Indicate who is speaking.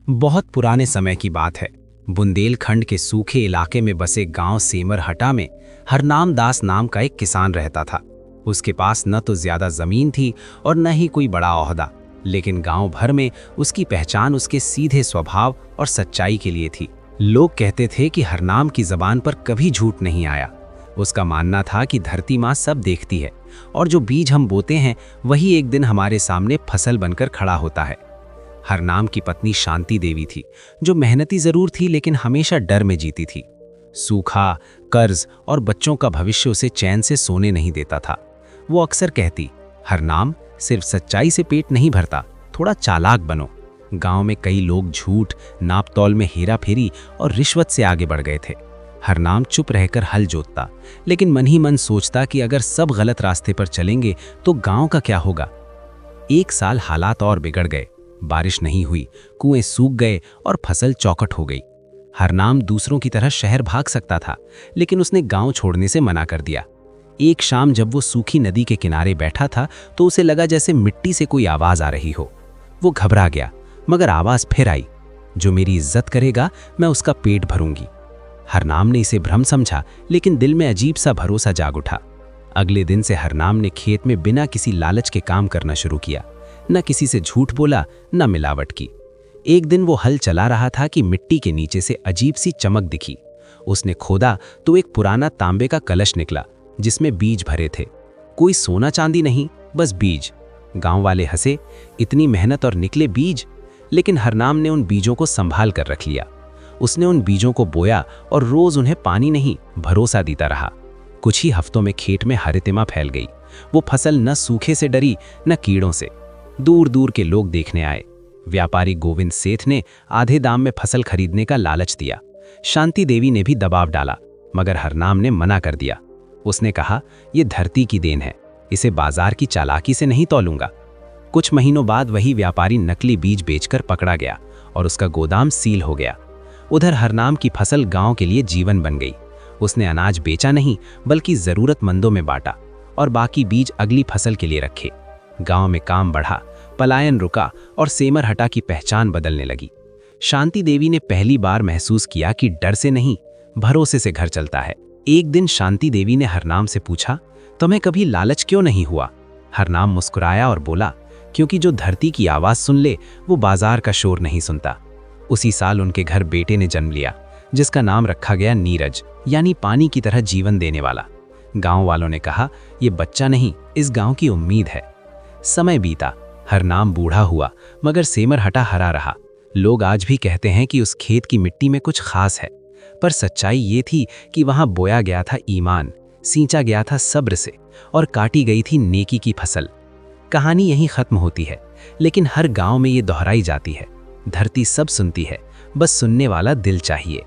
Speaker 1: बहुत पुराने समय की बात है। बुंदेलखंड के सूखे इलाके में बसे गांव सेमरहटा में हरनाम दास नाम का एक किसान रहता था। उसके पास न तो ज्यादा जमीन थी और न ही कोई बड़ा ओहदा, लेकिन गांव भर में उसकी पहचान उसके सीधे स्वभाव और सच्चाई के लिए थी। लोग कहते थे कि हरनाम की जबान पर कभी झूठ नहीं आया। उसका मानना था कि धरती माँ सब देखती है और जो बीज हम बोते हैं वही एक दिन हमारे सामने फसल बनकर खड़ा होता है। हरनाम की पत्नी शांति देवी थी, जो मेहनती जरूर थी लेकिन हमेशा डर में जीती थी। सूखा, कर्ज और बच्चों का भविष्य उसे चैन से सोने नहीं देता था। वो अक्सर कहती, हरनाम, सिर्फ सच्चाई से पेट नहीं भरता, थोड़ा चालाक बनो। गांव में कई लोग झूठ, नापतौल में हेराफेरी और रिश्वत से आगे बढ़ गए थे। हरनाम चुप रहकर हल जोतता, लेकिन मन ही मन सोचता कि अगर सब गलत रास्ते पर चलेंगे तो गांव का क्या होगा। एक साल हालात और बिगड़ गए। बारिश नहीं हुई, कुएं सूख गए और फसल चौकट हो गई। हरनाम दूसरों की तरह शहर भाग सकता था, लेकिन उसने गांव छोड़ने से मना कर दिया। एक शाम जब वो सूखी नदी के किनारे बैठा था तो उसे लगा जैसे मिट्टी से कोई आवाज आ रही हो। वो घबरा गया, मगर आवाज फिर आई, जो मेरी इज्जत करेगा मैं उसका पेट भरूंगी। हरनाम ने इसे भ्रम समझा, लेकिन दिल में अजीब सा भरोसा जाग उठा। अगले दिन से हरनाम ने खेत में बिना किसी लालच के काम करना शुरू किया। न किसी से झूठ बोला, न मिलावट की। एक दिन वो हल चला रहा था कि मिट्टी के नीचे से अजीब सी चमक दिखी। उसने खोदा तो एक पुराना तांबे का कलश निकला, जिसमें बीज भरे थे। कोई सोना चांदी नहीं, बस बीज। गांव वाले हंसे, इतनी मेहनत और निकले बीज। लेकिन हरनाम ने उन बीजों को संभाल कर रख लिया। उसने उन बीजों को बोया और रोज उन्हें पानी नहीं, भरोसा देता रहा। कुछ ही हफ्तों में खेत में हरितिमा फैल गई। वो फसल न सूखे से डरी, न कीड़ों से। दूर दूर के लोग देखने आए। व्यापारी गोविंद सेठ ने आधे दाम में फसल खरीदने का लालच दिया। शांति देवी ने भी दबाव डाला, मगर हरनाम ने मना कर दिया। उसने कहा, यह धरती की देन है, इसे बाजार की चालाकी से नहीं तौलूंगा। कुछ महीनों बाद वही व्यापारी नकली बीज बेचकर पकड़ा गया और उसका गोदाम सील हो गया। उधर हरनाम की फसल गांव के लिए जीवन बन गई। उसने अनाज बेचा नहीं, बल्कि जरूरतमंदों में बांटा और बाकी बीज अगली फसल के लिए रखे। गांव में काम बढ़ा, पलायन रुका और सेमरहटा की पहचान बदलने लगी। शांति देवी ने पहली बार महसूस किया कि डर से नहीं, भरोसे से घर चलता है। एक दिन शांति देवी ने हरनाम से पूछा, तुम्हें कभी लालच क्यों नहीं हुआ? हरनाम मुस्कुराया और बोला, क्योंकि जो धरती की आवाज सुन ले वो बाजार का शोर नहीं सुनता। उसी साल उनके घर बेटे ने जन्म लिया, जिसका नाम रखा गया नीरज, यानी पानी की तरह जीवन देने वाला। गांव वालों ने कहा, ये बच्चा नहीं, इस गांव की उम्मीद है। समय बीता, हरनाम बूढ़ा हुआ, मगर सेमरहटा हरा रहा। लोग आज भी कहते हैं कि उस खेत की मिट्टी में कुछ खास है, पर सच्चाई ये थी कि वहां बोया गया था ईमान, सींचा गया था सब्र से और काटी गई थी नेकी की फसल। कहानी यहीं खत्म होती है, लेकिन हर गांव में ये दोहराई जाती है। धरती सब सुनती है, बस सुनने वाला दिल चाहिए।